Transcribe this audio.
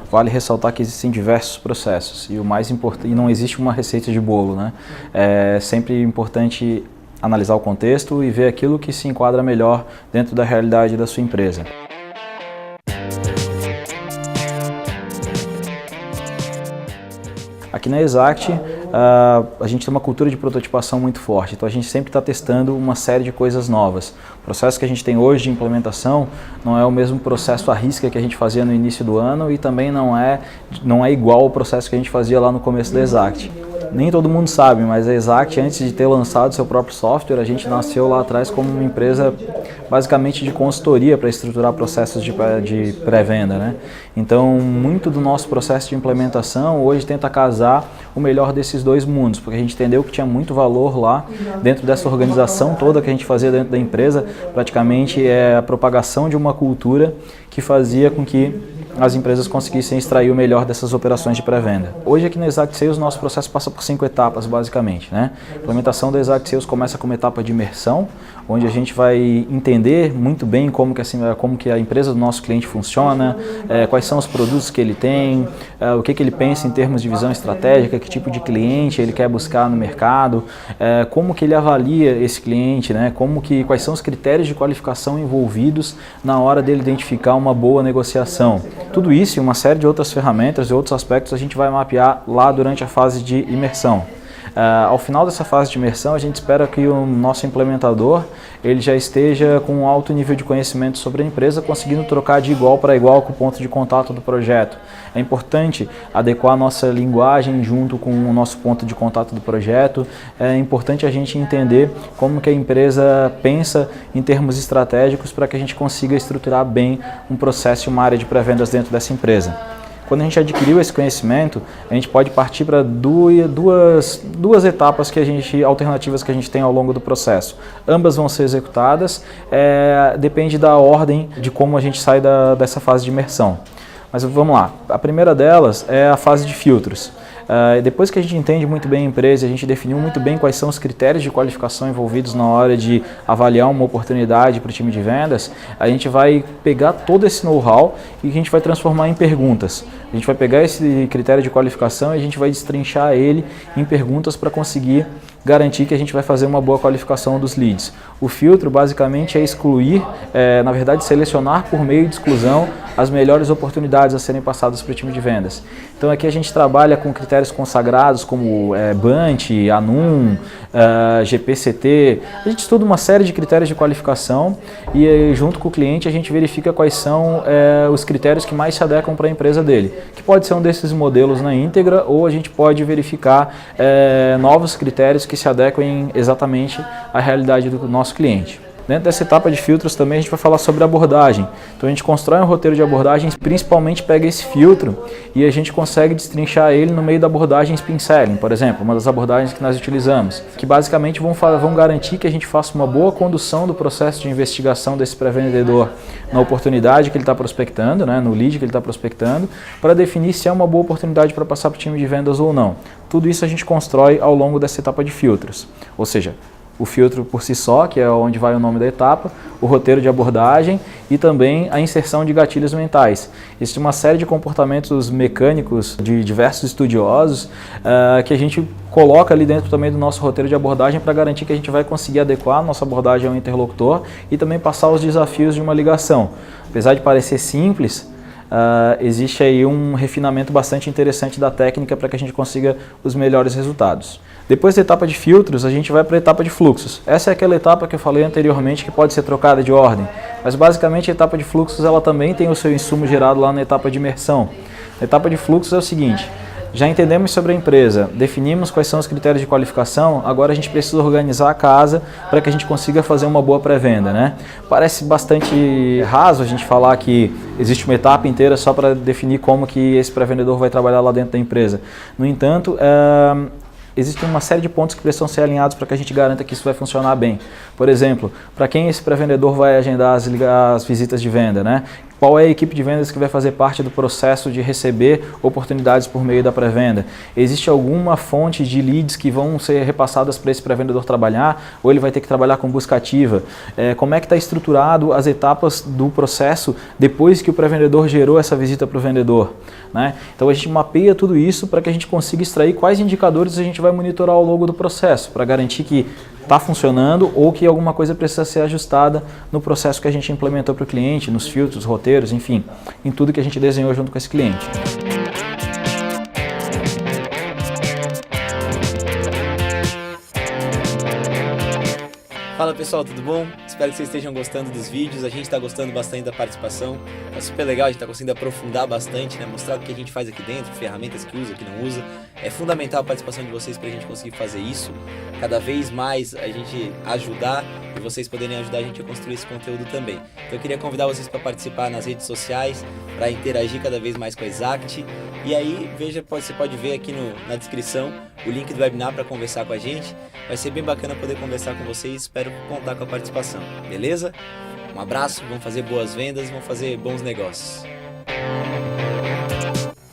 Vale ressaltar que existem diversos processos e o mais importante, e não existe uma receita de bolo, né? É sempre importante analisar o contexto e ver aquilo que se enquadra melhor dentro da realidade da sua empresa. Aqui na Exact, a gente tem uma cultura de prototipação muito forte, então a gente sempre está testando uma série de coisas novas. O processo que a gente tem hoje de implementação não é o mesmo processo à risca que a gente fazia no início do ano e também não é igual ao processo que a gente fazia lá no começo da Exact. Nem todo mundo sabe, mas a Exact, antes de ter lançado seu próprio software, a gente nasceu lá atrás como uma empresa basicamente de consultoria para estruturar processos de pré-venda, né? Então, muito do nosso processo de implementação hoje tenta casar o melhor desses dois mundos, porque a gente entendeu que tinha muito valor lá dentro dessa organização toda que a gente fazia dentro da empresa, praticamente é a propagação de uma cultura que fazia com que as empresas conseguissem extrair o melhor dessas operações de pré-venda. Hoje aqui no Exact Sales, nosso processo passa por 5 etapas, basicamente, né? A implementação do Exact Sales começa com uma etapa de imersão, onde a gente vai entender muito bem como que a empresa do nosso cliente funciona, quais são os produtos que ele tem, o que ele pensa em termos de visão estratégica, que tipo de cliente ele quer buscar no mercado, como que ele avalia esse cliente, né? Quais são os critérios de qualificação envolvidos na hora dele identificar uma boa negociação. Tudo isso e uma série de outras ferramentas e outros aspectos a gente vai mapear lá durante a fase de imersão. Ao final dessa fase de imersão, a gente espera que o nosso implementador ele já esteja com um alto nível de conhecimento sobre a empresa, conseguindo trocar de igual para igual com o ponto de contato do projeto. É importante adequar a nossa linguagem junto com o nosso ponto de contato do projeto. É importante a gente entender como que a empresa pensa em termos estratégicos para que a gente consiga estruturar bem um processo e uma área de pré-vendas dentro dessa empresa. Quando a gente adquiriu esse conhecimento, a gente pode partir para duas etapas alternativas que a gente tem ao longo do processo. Ambas vão ser executadas, depende da ordem de como a gente sai dessa fase de imersão. Mas vamos lá, a primeira delas é a fase de filtros. Depois que a gente entende muito bem a empresa, a gente definiu muito bem quais são os critérios de qualificação envolvidos na hora de avaliar uma oportunidade para o time de vendas, a gente vai pegar todo esse know-how e a gente vai transformar em perguntas. A gente vai pegar esse critério de qualificação e a gente vai destrinchar ele em perguntas para conseguir garantir que a gente vai fazer uma boa qualificação dos leads. O filtro basicamente é excluir, na verdade selecionar por meio de exclusão as melhores oportunidades a serem passadas para o time de vendas. Então aqui a gente trabalha com critérios consagrados como BANT, ANUM, GPCT, a gente estuda uma série de critérios de qualificação e junto com o cliente a gente verifica quais são os critérios que mais se adequam para a empresa dele, que pode ser um desses modelos na íntegra ou a gente pode verificar novos critérios que se adequem exatamente à realidade do nosso cliente. Dentro dessa etapa de filtros também a gente vai falar sobre abordagem. Então a gente constrói um roteiro de abordagens, principalmente pega esse filtro e a gente consegue destrinchar ele no meio da abordagem Spin Selling, por exemplo, uma das abordagens que nós utilizamos, que basicamente vão garantir que a gente faça uma boa condução do processo de investigação desse pré-vendedor na oportunidade que ele está prospectando, né, no lead que ele está prospectando, para definir se é uma boa oportunidade para passar para o time de vendas ou não. Tudo isso a gente constrói ao longo dessa etapa de filtros, ou seja, o filtro por si só, que é onde vai o nome da etapa, o roteiro de abordagem e também a inserção de gatilhos mentais. Existe uma série de comportamentos mecânicos de diversos estudiosos que a gente coloca ali dentro também do nosso roteiro de abordagem para garantir que a gente vai conseguir adequar a nossa abordagem ao interlocutor e também passar os desafios de uma ligação. Apesar de parecer simples, existe aí um refinamento bastante interessante da técnica para que a gente consiga os melhores resultados. Depois da etapa de filtros, a gente vai para a etapa de fluxos. Essa é aquela etapa que eu falei anteriormente que pode ser trocada de ordem, mas basicamente a etapa de fluxos ela também tem o seu insumo gerado lá na etapa de imersão. A etapa de fluxos é o seguinte: já entendemos sobre a empresa, definimos quais são os critérios de qualificação, agora a gente precisa organizar a casa para que a gente consiga fazer uma boa pré-venda, né? Parece bastante raso a gente falar que existe uma etapa inteira só para definir como que esse pré-vendedor vai trabalhar lá dentro da empresa. No entanto, existe uma série de pontos que precisam ser alinhados para que a gente garanta que isso vai funcionar bem. Por exemplo, para quem esse pré-vendedor vai agendar as visitas de venda, né? Qual é a equipe de vendas que vai fazer parte do processo de receber oportunidades por meio da pré-venda? Existe alguma fonte de leads que vão ser repassadas para esse pré-vendedor trabalhar, ou ele vai ter que trabalhar com busca ativa? Como é que está estruturado as etapas do processo depois que o pré-vendedor gerou essa visita para o vendedor? Né? Então a gente mapeia tudo isso para que a gente consiga extrair quais indicadores a gente vai monitorar ao longo do processo, para garantir que está funcionando ou que alguma coisa precisa ser ajustada no processo que a gente implementou para o cliente, nos filtros, roteiros, enfim, em tudo que a gente desenhou junto com esse cliente. Fala pessoal, tudo bom? Espero que vocês estejam gostando dos vídeos, a gente está gostando bastante da participação, é super legal, a gente está conseguindo aprofundar bastante, né? Mostrar o que a gente faz aqui dentro, ferramentas que usa, que não usa. É fundamental a participação de vocês para a gente conseguir fazer isso, cada vez mais a gente ajudar e vocês poderem ajudar a gente a construir esse conteúdo também. Então eu queria convidar vocês para participar nas redes sociais, para interagir cada vez mais com a Exact. E aí, você pode ver aqui na descrição o link do webinar para conversar com a gente. Vai ser bem bacana poder conversar com vocês, espero contar com a participação, beleza? Um abraço, vamos fazer boas vendas, vamos fazer bons negócios.